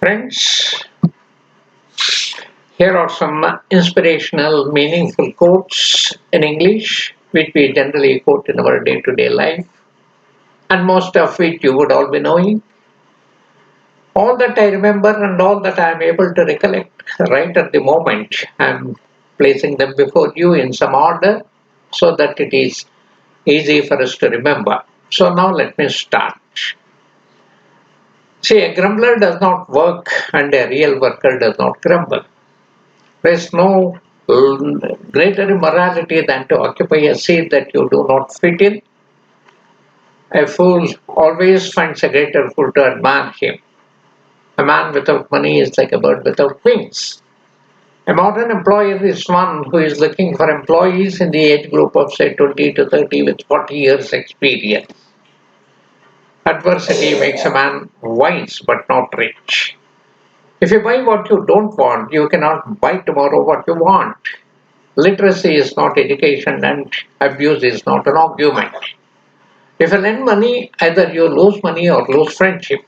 Friends, here are some inspirational, meaningful quotes in English, which we generally quote in our day to day life, and most of which you would all be knowing. All that I remember and all that I am able to recollect right at the moment, I am placing them before you in some order so that it is easy for us to remember. So now let me start. See, a grumbler does not work and a real worker does not grumble. There is no greater immorality than to occupy a seat that you do not fit in. A fool always finds a greater fool to admire him. A man without money is like a bird without wings. A modern employer is one who is looking for employees in the age group of say 20 to 30 with 40 years experience. Adversity makes a man wise but not rich. If you buy what you don't want, you cannot buy tomorrow what you want. Literacy is not education and abuse is not an argument. If you lend money, either you lose money or lose friendship.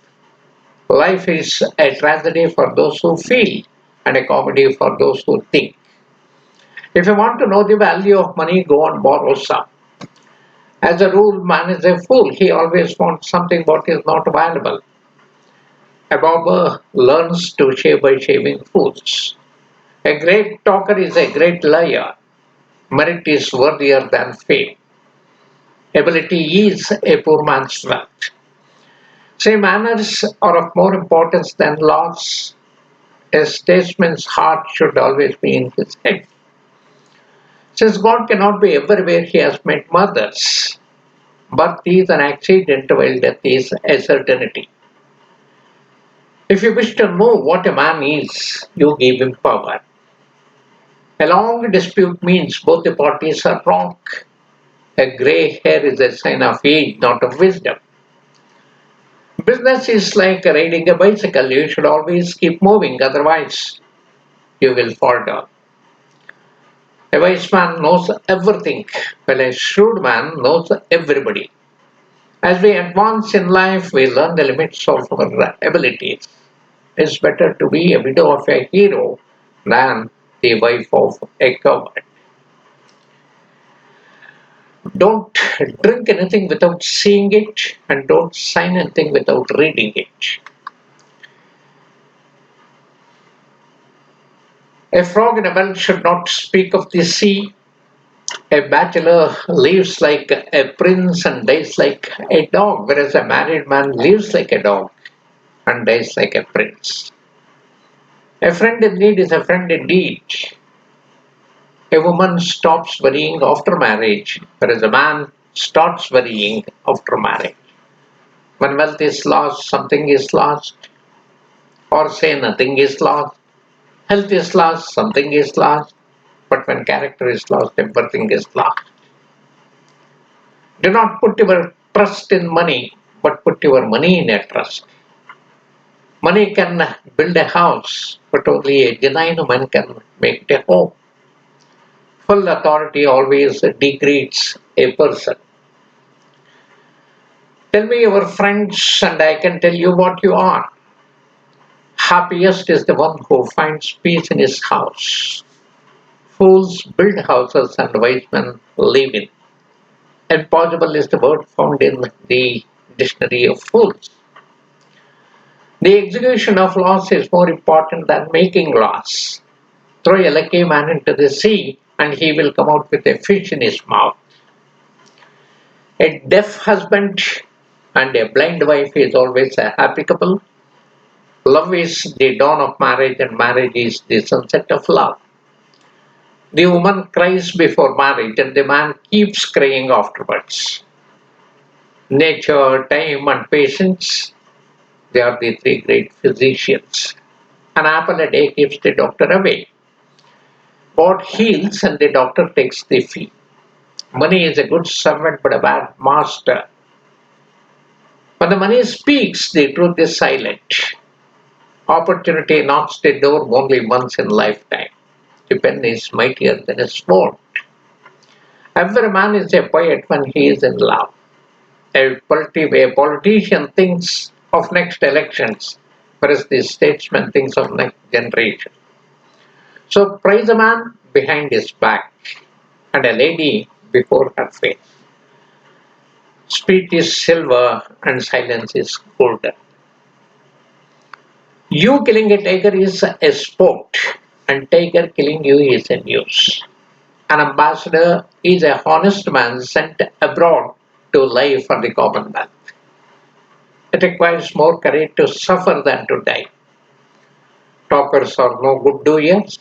Life is a tragedy for those who feel and a comedy for those who think. If you want to know the value of money, go and borrow some. As a rule, man is a fool. He always wants something what is not available. A barber learns to shave by shaving fools. A great talker is a great liar. Merit is worthier than fame. Ability is a poor man's wealth. Say manners are of more importance than laws. A statesman's heart should always be in his head. Since God cannot be everywhere, he has made mothers. Birth is an accident while death is a certainty. If you wish to know what a man is, you give him power. A long dispute means both the parties are wrong. A grey hair is a sign of age, not of wisdom. Business is like riding a bicycle. You should always keep moving, otherwise, you will fall down. A wise man knows everything, while a shrewd man knows everybody. As we advance in life, we learn the limits of our abilities. It's better to be a widow of a hero than the wife of a coward. Don't drink anything without seeing it, and don't sign anything without reading it. A frog in a well should not speak of the sea. A bachelor lives like a prince and dies like a dog, whereas a married man lives like a dog and dies like a prince. A friend in need is a friend indeed. A woman stops worrying after marriage, whereas a man starts worrying after marriage. When wealth is lost, something is lost, or say nothing is lost. Health is lost, something is lost, but when character is lost, everything is lost. Do not put your trust in money, but put your money in a trust. Money can build a house, but only a genuine man can make it a home. Full authority always degrades a person. Tell me your friends, and I can tell you what you are. Happiest is the one who finds peace in his house. Fools build houses and wise men live in. Impossible is the word found in the dictionary of fools. The execution of laws is more important than making laws. Throw a lucky man into the sea and he will come out with a fish in his mouth. A deaf husband and a blind wife is always a happy couple. Love is the dawn of marriage and marriage is the sunset of love. The woman cries before marriage and the man keeps crying afterwards. Nature, time, and patience, they are the three great physicians. An apple a day keeps the doctor away. God heals and the doctor takes the fee. Money is a good servant but a bad master. When the money speaks, the truth is silent. Opportunity knocks the door only once in lifetime. The pen is mightier than a sword. Every man is a poet when he is in love. A politician thinks of next elections whereas the statesman thinks of next generation. So praise a man behind his back and a lady before her face. Speech is silver and silence is golden. You killing a tiger is a sport, and tiger killing you is a news. An ambassador is a honest man sent abroad to lie for the Commonwealth. It requires more courage to suffer than to die. Talkers are no good doers.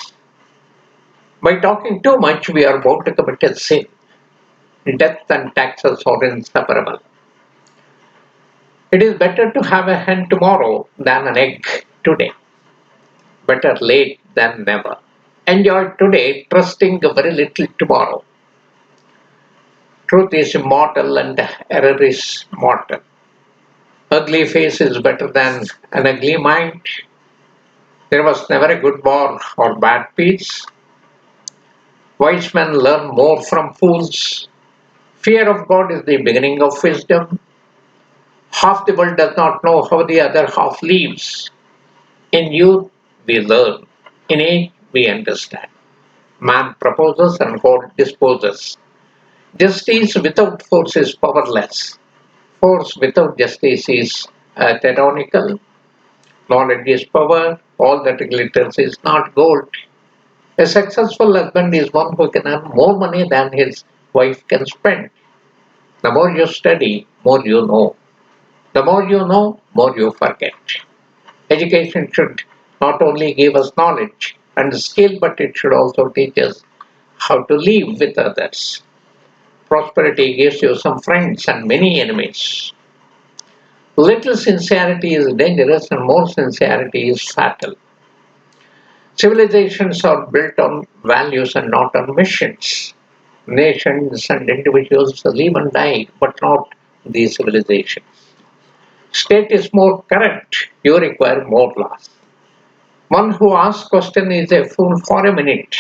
By talking too much, we are bound to commit a sin. Death and taxes are inseparable. It is better to have a hen tomorrow than an egg today. Better late than never. Enjoy today, trusting very little tomorrow. Truth is immortal and error is mortal. Ugly face is better than an ugly mind. There was never a good war or bad peace. Wise men learn more from fools. Fear of God is the beginning of wisdom. Half the world does not know how the other half lives. In youth, we learn. In age, we understand. Man proposes and God disposes. Justice without force is powerless. Force without justice is tyrannical. Knowledge is power. All that glitters is not gold. A successful husband is one who can earn more money than his wife can spend. The more you study, more you know. The more you know, more you forget. Education should not only give us knowledge and skill, but it should also teach us how to live with others. Prosperity gives you some friends and many enemies. Little sincerity is dangerous and more sincerity is fatal. Civilizations are built on values and not on missions. Nations and individuals live and die, but not the civilization. State is more correct, you require more laws. One who asks question is a fool for a minute,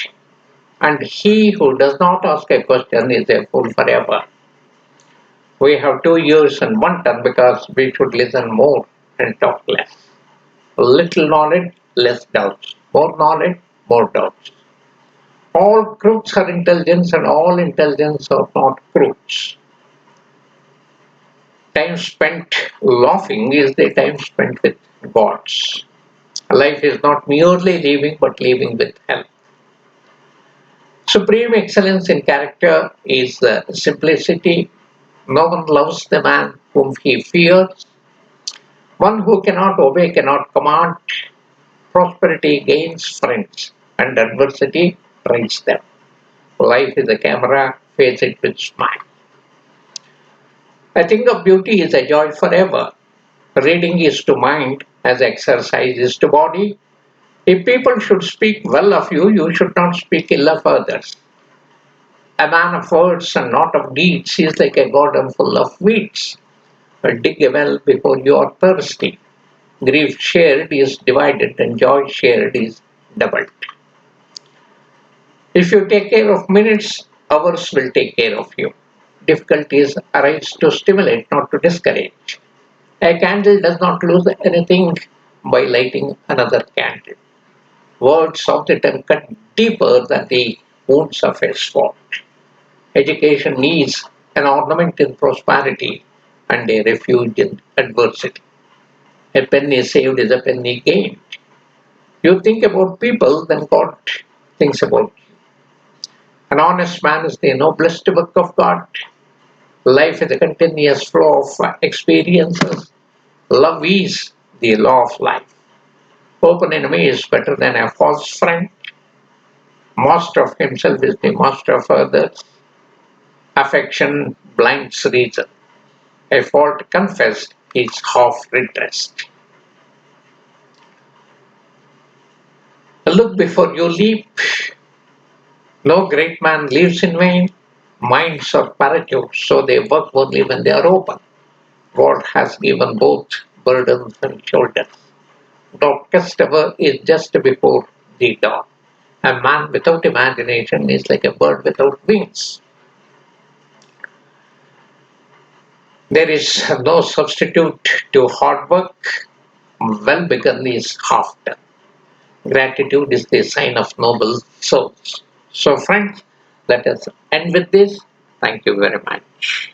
and he who does not ask a question is a fool forever. We have 2 years and one term because we should listen more and talk less. Little knowledge, less doubts. More knowledge, more doubts. All crooks are intelligence and all intelligence are not crooks. Time spent laughing is the time spent with gods. Life is not merely living but living with health. Supreme excellence in character is simplicity. No one loves the man whom he fears. One who cannot obey cannot command. Prosperity gains friends and adversity trains them. Life is a camera, face it with smile. A thing of beauty is a joy forever. Reading is to mind as exercise is to body. If people should speak well of you, you should not speak ill of others. A man of words and not of deeds is like a garden full of weeds. Dig a well before you are thirsty. Grief shared is divided and joy shared is doubled. If you take care of minutes, hours will take care of you. Difficulties arise to stimulate, not to discourage. A candle does not lose anything by lighting another candle. Words of the tongue cut deeper than the wounds of a sword. Education needs an ornament in prosperity and a refuge in adversity. A penny saved is a penny gained. You think about people, then God thinks about you. An honest man is the noblest work of God. Life is a continuous flow of experiences. Love is the law of life. Open enemy is better than a false friend. Master of himself is the master of others. Affection blinds reason. A fault confessed is half redressed. Look before you leap. No great man lives in vain. Minds are parachutes, so they work only when they are open. God has given both burdens and shoulders. Darkest hour is just before the dawn. A man without imagination is like a bird without wings. There is no substitute to hard work. well begun is half done. Gratitude is the sign of noble souls. So, friends, let us end with this. Thank you very much.